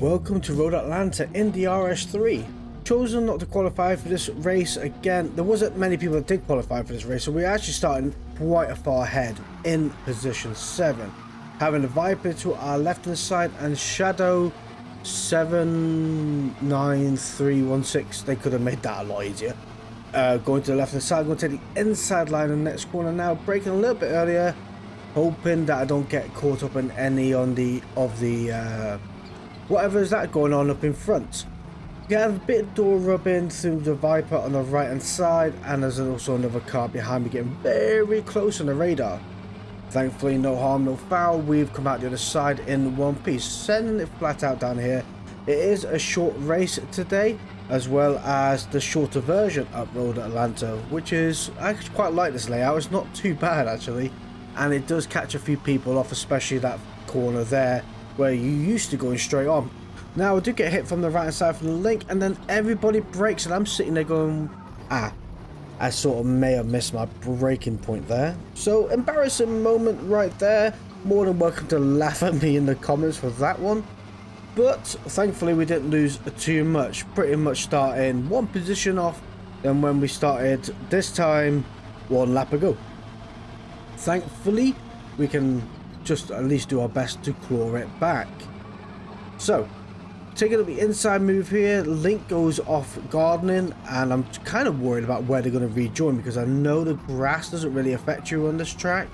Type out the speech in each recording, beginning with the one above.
Welcome to Road Atlanta in the RS3. Chosen not to qualify for this race again. There wasn't many people that did qualify for this race, so we're actually starting quite a far ahead in position 7. Having the Viper to our left hand side and Shadow 79316. They could have made that a lot easier. Going to the left hand side, going to take the inside line in the next corner now, braking a little bit earlier, hoping that I don't get caught up in any on the whatever is that going on up in front. Get a bit of door rubbing through the Viper on the right hand side, and there's also another car behind me getting very close on the radar. Thankfully no harm no foul, we've come out the other side in one piece, sending it flat out down here. It is a short race today, as well as the shorter version up Road Atlanta, which is, I actually quite like this layout. It's not too bad actually, and it does catch a few people off, especially that corner there where you used to going straight on. Now I do get hit from the right hand side from the link, and then everybody brakes, and I'm sitting there going, I sort of may have missed my braking point there. So embarrassing moment right there. More than welcome to laugh at me in the comments for that one. But thankfully we didn't lose too much, pretty much starting one position off than when we started this time one lap ago. Thankfully we can just at least do our best to claw it back. So taking up the inside move here, Link goes off gardening, and I'm kind of worried about where they're going to rejoin, because I know the grass doesn't really affect you on this track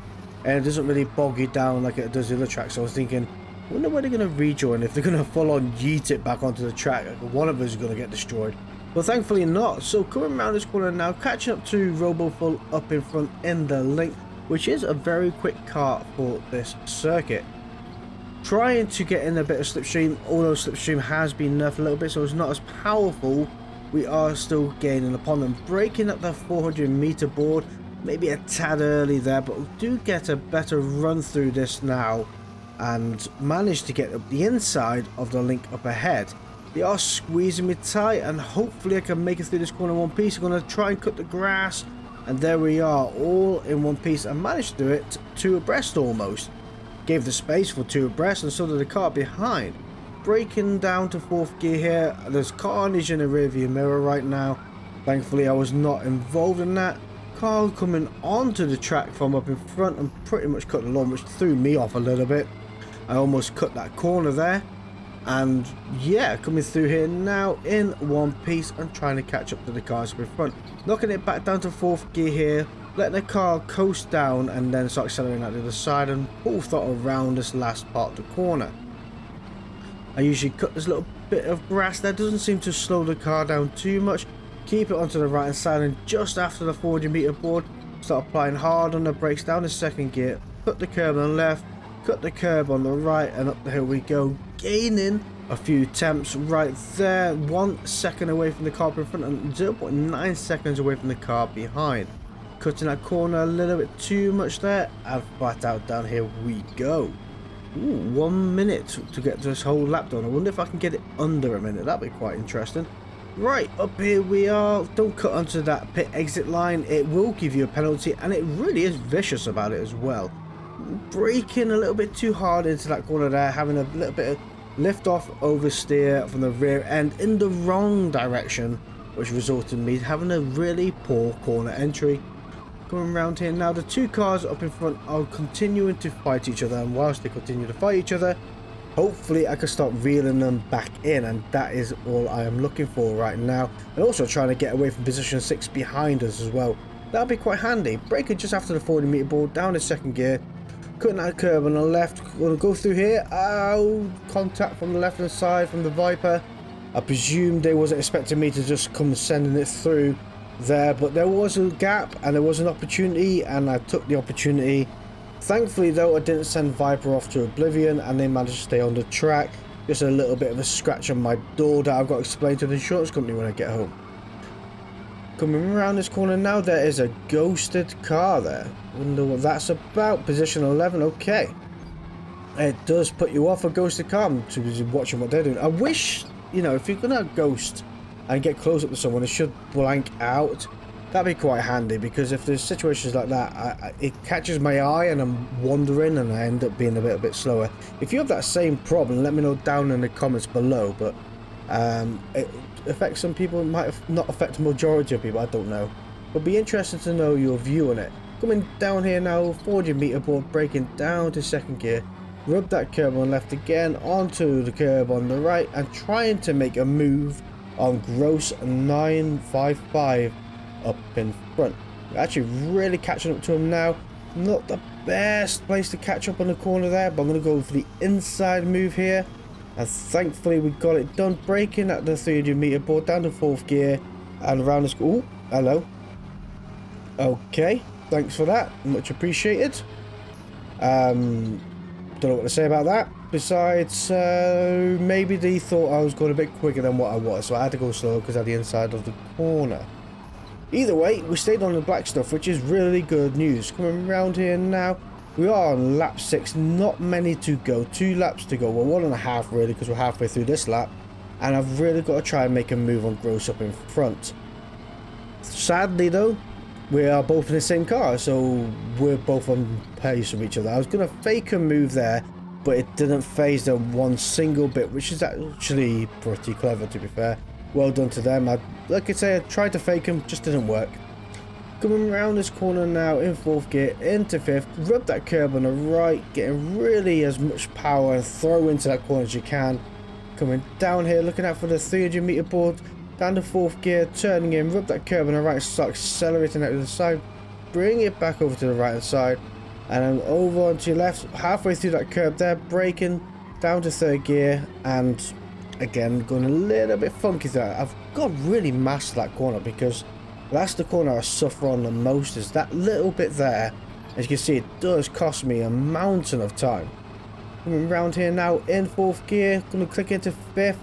and it doesn't really bog you down like it does the other track. So I was thinking, I wonder where they're going to rejoin, if they're going to full on yeet it back onto the track. One of us is going to get destroyed, but thankfully not. So coming around this corner now, catching up to RoboFull up in front in the Link, which is a very quick car for this circuit. Trying to get in a bit of slipstream, although slipstream has been nerfed a little bit, so it's not as powerful. We are still gaining upon them, breaking up the 400 meter board, maybe a tad early there, but we do get a better run through this now and manage to get up the inside of the Link up ahead. They are squeezing me tight, and hopefully I can make it through this corner in one piece. I'm going to try and cut the grass, and there we are, all in one piece. I managed to do it two abreast almost. Gave the space for two abreast, and so did the car behind. Braking down to 4th gear here. There's carnage in the rearview mirror right now. Thankfully I was not involved in that. Car coming onto the track from up in front and pretty much cut the lawn, which threw me off a little bit. I almost cut that corner there. And yeah, coming through here now in one piece and trying to catch up to the cars up in front. Knocking it back down to 4th gear here. Letting the car coast down and then start accelerating out the other side and full throttle around this last part of the corner. I usually cut this little bit of grass there, doesn't seem to slow the car down too much. Keep it onto the right hand side, and just after the 400 meter board, start applying hard on the brakes down the 2nd gear, cut the curb on the left, cut the curb on the right, and up the hill we go, gaining a few temps right there. 1 second away from the car in front and 0.9 seconds away from the car behind. Cutting that corner a little bit too much there, and flat out down here we go. Ooh, 1 minute to get this whole lap done. I wonder if I can get it under a minute. That'd be quite interesting. Right, up here we are. Don't cut onto that pit exit line. It will give you a penalty, and it really is vicious about it as well. Braking a little bit too hard into that corner there, having a little bit of lift off oversteer from the rear end in the wrong direction, which resulted in me having a really poor corner entry. Coming around here now, the two cars up in front are continuing to fight each other, and whilst they continue to fight each other, hopefully I can start reeling them back in, and that is all I am looking for right now. And also trying to get away from position 6 behind us as well. That'll be quite handy. Braking just after the 40 meter board down to 2nd gear, cutting that curb on the left. Gonna go through here. Oh, contact from the left hand side from the Viper. I presume they wasn't expecting me to just come sending it through there, but there was a gap and there was an opportunity, and I took the opportunity. Thankfully though, I didn't send Viper off to oblivion, and they managed to stay on the track. Just a little bit of a scratch on my door that I've got to explain to the insurance company when I get home. Coming around this corner now, there is a ghosted car there. Wonder what that's about. Position 11. Okay, it does put you off a ghosted car. I'm too busy watching what they're doing. I wish, you know, if you're gonna ghost and get close up to someone, it should blank out, That'd be quite handy, because if there's situations like that, it catches my eye and I'm wandering and I end up being a bit slower. If you have that same problem, let me know down in the comments below. But it affects some people, it might not affect the majority of people, I don't know. But be interested to know your view on it. Coming down here now, 400 meter board, braking down to second gear. Rub that curb on left again, onto the curb on the right, and trying to make a move on gross 955 up in front. We're actually really catching up to him now. Not the best place to catch up on the corner there, but I'm going to go for the inside move here. And thankfully we got it done, braking at the 300 meter board down to 4th gear and around the... Oh, hello. Okay, thanks for that, much appreciated. Don't know what to say about that. Besides, maybe they thought I was going a bit quicker than what I was, so I had to go slow because I had the inside of the corner. Either way, we stayed on the black stuff, which is really good news. Coming around here now, we are on lap 6, not many to go, 2 laps to go, well 1.5 really, because we're halfway through this lap, and I've really got to try and make a move on gross up in front. Sadly though, we are both in the same car, so we're both on pace from each other. I was going to fake a move there, but it didn't phase them one single bit, which is actually pretty clever, to be fair. Well done to them. Like I say, I tried to fake him, just didn't work. Coming around this corner now in 4th gear into 5th, rub that curb on the right, getting really as much power and throw into that corner as you can. Coming down here, looking out for the 300 meter board, down to 4th gear, turning in, rub that curb on the right, start accelerating out to the side, bring it back over to the right hand side, and then over onto your left, halfway through that curb there, braking down to 3rd gear, and again going a little bit funky there. I've got to really master that corner, because that's the corner I suffer on the most, is that little bit there. As you can see, it does cost me a mountain of time. Coming around here now in 4th gear, going to click into 5th,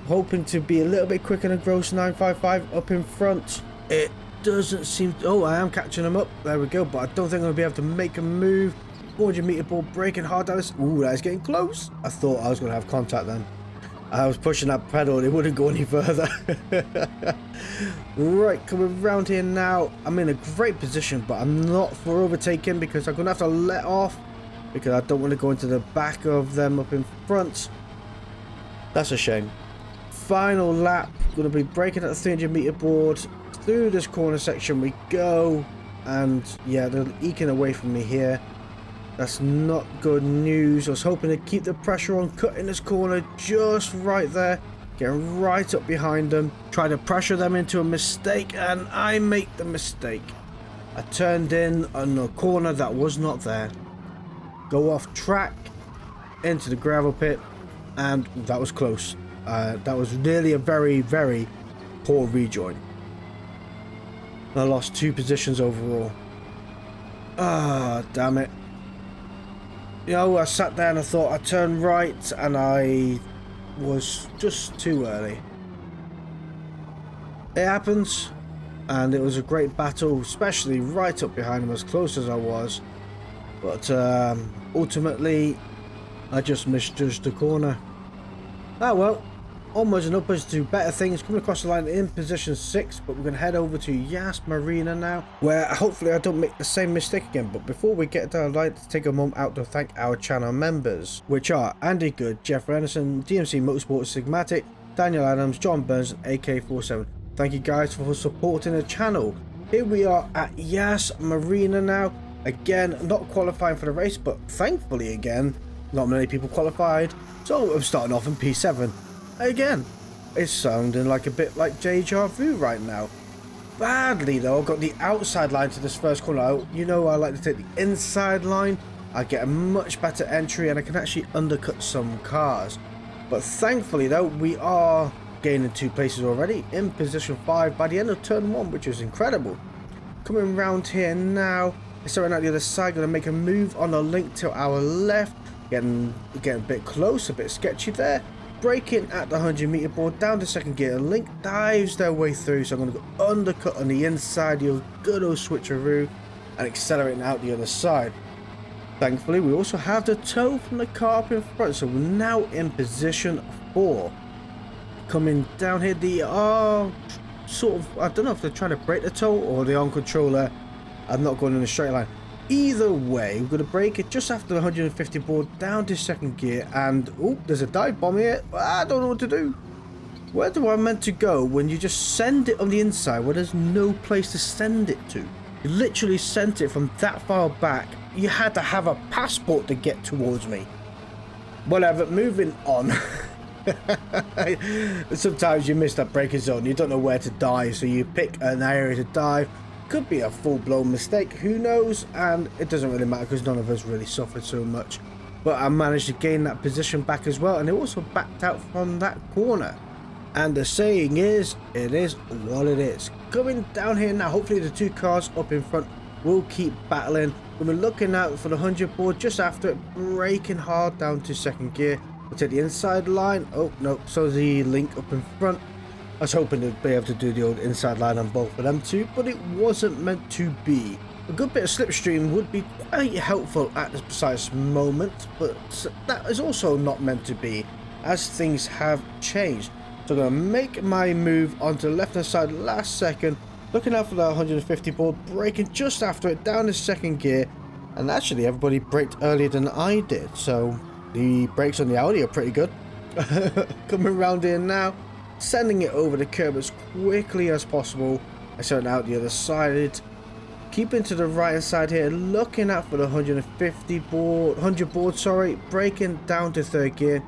hoping to be a little bit quicker than gross 955 up in front. It doesn't seem to, oh, I am catching them up, there we go, but I don't think I'm going to be able to make a move. 400 meter ball, braking hard down this. Ooh, that's getting close. I thought I was going to have contact then. I was pushing that pedal and it wouldn't go any further. Right, coming around here now. I'm in a great position, but I'm not for overtaking, because I'm going to have to let off, because I don't want to go into the back of them up in front. That's a shame. Final lap, going to be braking at the 300 meter board. Through this corner section we go, and yeah, they're eking away from me here. That's not good news. I was hoping to keep the pressure on, cutting this corner just right there, getting right up behind them, try to pressure them into a mistake, and I make the mistake. I turned in on a corner that was not there, go off track into the gravel pit, and that was close. That was really a very poor rejoin. I lost 2 positions overall. Ah, damn it. You know, I sat there and I thought I'd turn right, and I was just too early. It happens, and it was a great battle, especially right up behind him, as close as I was. But ultimately, I just misjudged the corner. Ah well, onwards and upwards to better things. Coming across the line in position 6, but we're going to head over to Yas Marina now, where hopefully I don't make the same mistake again. But before we get there, I'd like to take a moment out to thank our channel members, which are Andy Good, Jeff Renison, DMC Motorsport, Sigmatic, Daniel Adams, John Burns, and AK47. Thank you guys for supporting the channel. Here we are at Yas Marina now. Again, not qualifying for the race, but thankfully again, not many people qualified. So I'm starting off in P7. Again, it's sounding like a bit like deja vu right now. Badly though, I've got the outside line to this first corner. You know, I like to take the inside line. I get a much better entry and I can actually undercut some cars. But thankfully though, we are gaining 2 places already in position 5 by the end of turn 1, which is incredible. Coming around here now, starting out the other side, going to make a move on the link to our left. Getting a bit close, a bit sketchy there. Braking at the 100 meter board, down to second gear. Link dives their way through, so I'm going to go undercut on the inside, your good old switcheroo, and accelerating out the other side. Thankfully, we also have the tow from the car up in front, so we're now in position 4. Coming down here, the sort of, I don't know if they're trying to break the toe or the on controller and not going in a straight line. Either way, we're going to break it just after the 150 board down to second gear, and oh, there's a dive bomb here. I don't know what to do. Where do I meant to go when you just send it on the inside where there's no place to send it to? You literally sent it from that far back. You had to have a passport to get towards me. Whatever, moving on. Sometimes you miss that braking zone. You don't know where to dive, so you pick an area to dive. Could be a full-blown mistake, who knows, and it doesn't really matter because none of us really suffered so much. But I managed to gain that position back as well, and it also backed out from that corner. And the saying is, it is what it is. Coming down here now, hopefully the two cars up in front will keep battling. We're looking out for the 100 board just after it, braking hard down to second gear. We'll take the inside line. Oh no, so the link up in front. I was hoping to be able to do the old inside line on both of them too, but it wasn't meant to be. A good bit of slipstream would be quite helpful at this precise moment, but that is also not meant to be, as things have changed. So I'm going to make my move onto the left hand side last second, looking out for the 150 board, braking just after it down to second gear, and actually everybody braked earlier than I did, so the brakes on the Audi are pretty good. Coming around here now, sending it over the curb as quickly as possible. I sent out the other side, keeping to the right hand side here, looking out for the 100 board, sorry, braking down to third gear,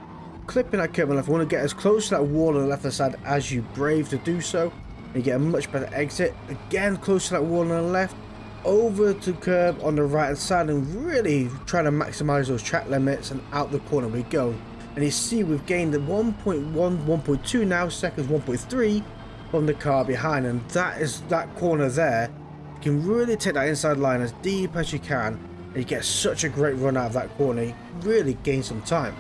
clipping that curb on the left. I want to get as close to that wall on the left hand side as you brave to do so. You get a much better exit, again close to that wall on the left, over to curb on the right hand side, and really trying to maximize those track limits, and out the corner we go. And you see we've gained the 1.1, 1.2 now seconds, 1.3 from the car behind, and that is that corner there. You can really take that inside line as deep as you can, and you get such a great run out of that corner. You really gain some time.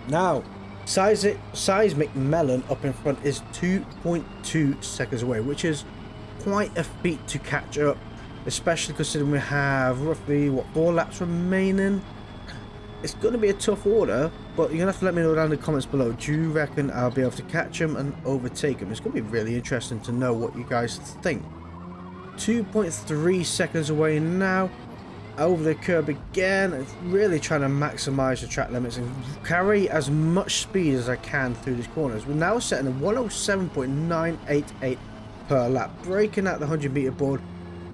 Now, Seismic Melon up in front is 2.2 seconds away, which is quite a feat to catch up, especially considering we have roughly, what, 4 laps remaining. It's going to be a tough order, but you're going to have to let me know down in the comments below. Do you reckon I'll be able to catch him and overtake him? It's going to be really interesting to know what you guys think. 2.3 seconds away now. Over the curb again. It's really trying to maximize the track limits and carry as much speed as I can through these corners. We're now setting a 107.988 per lap. Breaking out the 100 meter board.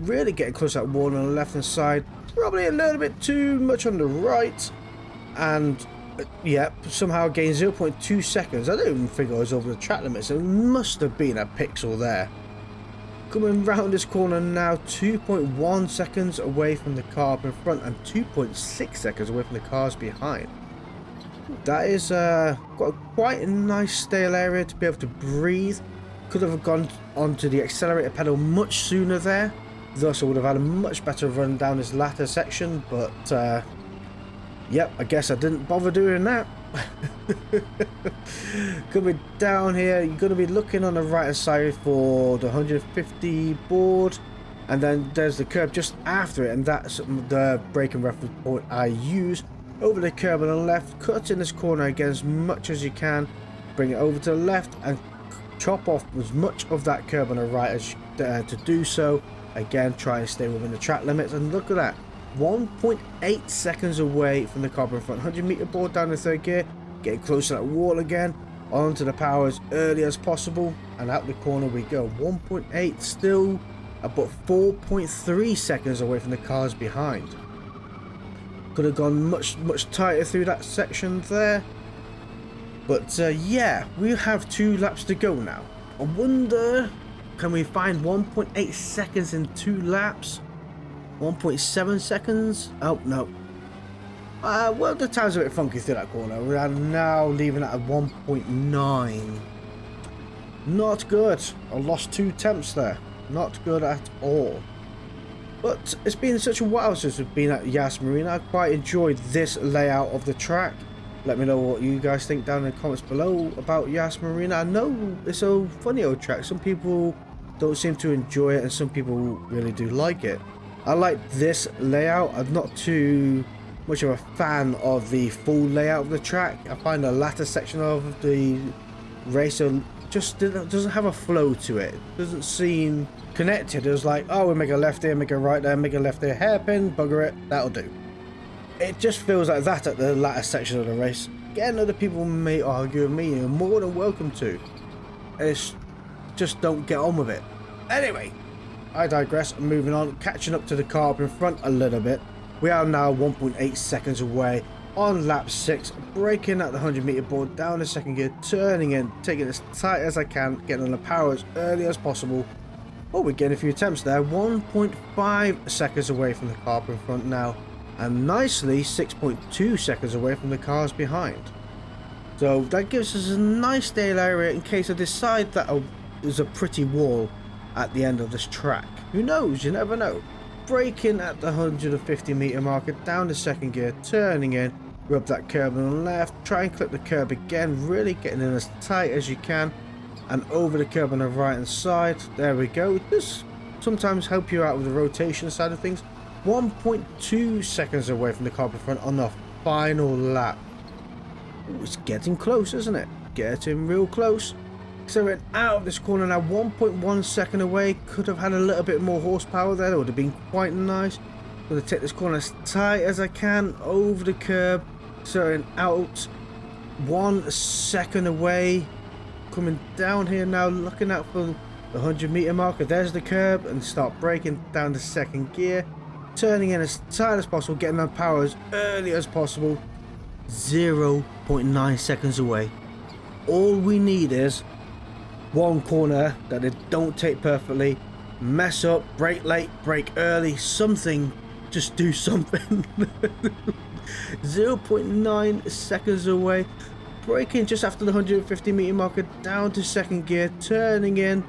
Really getting close to that wall on the left hand side. Probably a little bit too much on the right. And yeah, somehow gained 0.2 seconds. I don't even think I was over the track limits. It must have been a pixel there. Coming round this corner now, 2.1 seconds away from the car up in front and 2.6 seconds away from the cars behind. That is got quite a nice stale area to be able to breathe. Could have gone onto the accelerator pedal much sooner there. Thus I would have had a much better run down this latter section, but yep, I guess I didn't bother doing that. Coming down here, you're going to be looking on the right hand side for the 150 board, and then there's the curb just after it, and that's the braking reference point I use. Over the curb on the left, cut in this corner again as much as you can, bring it over to the left and chop off as much of that curb on the right as to do so. Again, try and stay within the track limits, and look at that, 1.8 seconds away from the car in front. 100 meter board down the third gear, getting close to that wall again, onto the power as early as possible, and out the corner we go. 1.8, still about 4.3 seconds away from the cars behind. Could have gone much tighter through that section there, but yeah, we have 2 laps to go now. I wonder, can we find 1.8 seconds in 2 laps? 1.7 seconds? Oh, no. Well, the time's a bit funky through that corner. We are now leaving it at 1.9. Not good. I lost 2 tenths there. Not good at all. But it's been such a while since we've been at Yas Marina. I quite enjoyed this layout of the track. Let me know what you guys think down in the comments below about Yas Marina. I know it's a funny old track. Some people don't seem to enjoy it, and some people really do like it. I like this layout. I'm not too much of a fan of the full layout of the track. I find the latter section of the race a just doesn't have a flow to it. It doesn't seem connected. It was like, oh, we make a left here, make a right there, make a left there, hairpin, bugger it, that'll do. It just feels like that at the latter section of the race. Again, other people may argue with me, you're more than welcome to. It's just don't get on with it. Anyway, I digress. I'm moving on, catching up to the car up in front a little bit. We are now 1.8 seconds away on lap 6, braking at the 100-meter board down the second gear, turning in, taking it as tight as I can, getting on the power as early as possible. Oh, we're getting a few attempts there. 1.5 seconds away from the car up in front now, and nicely 6.2 seconds away from the cars behind. So that gives us a nice tail area in case I decide that there's a pretty wall at the end of this track. Who knows? You never know. Braking at the 150-meter marker down the second gear, turning in, rub that curb on the left, try and clip the curb again, really getting in as tight as you can, and over the curb on the right hand side. There we go. This sometimes help you out with the rotation side of things. 1.2 seconds away from the car in front on the final lap. Ooh, it's getting close, isn't it? Getting real close. So we're out of this corner now, 1.1 second away. Could have had a little bit more horsepower there. That would have been quite nice. I'm going to take this corner as tight as I can over the curb. So we're out 1 second away. Coming down here now, looking out for the 100-meter marker. There's the curb, and start braking down the second gear. Turning in as tight as possible, getting on power as early as possible. 0.9 seconds away. All we need is one corner that they don't take perfectly, mess up, brake late, brake early, something, just do something. 0.9 seconds away, braking just after the 150-meter marker down to second gear, turning in,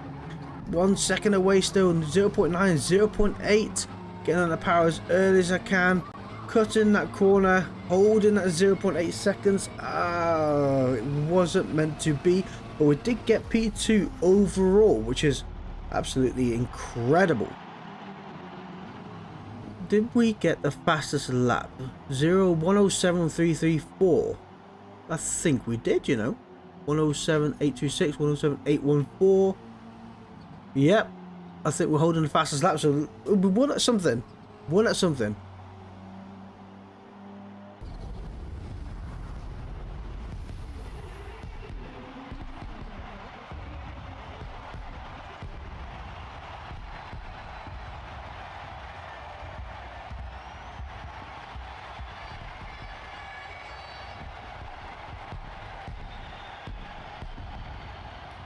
1 second away still, 0.9, 0.8, getting on the power as early as I can, cutting that corner, holding that 0.8 seconds. It wasn't meant to be. But we did get P2 overall, which is absolutely incredible. Did we get the fastest lap? 107.334. I think we did, you know. 107.826, 107.814. Yep. I think we're holding the fastest lap, so we won at something. Won at something.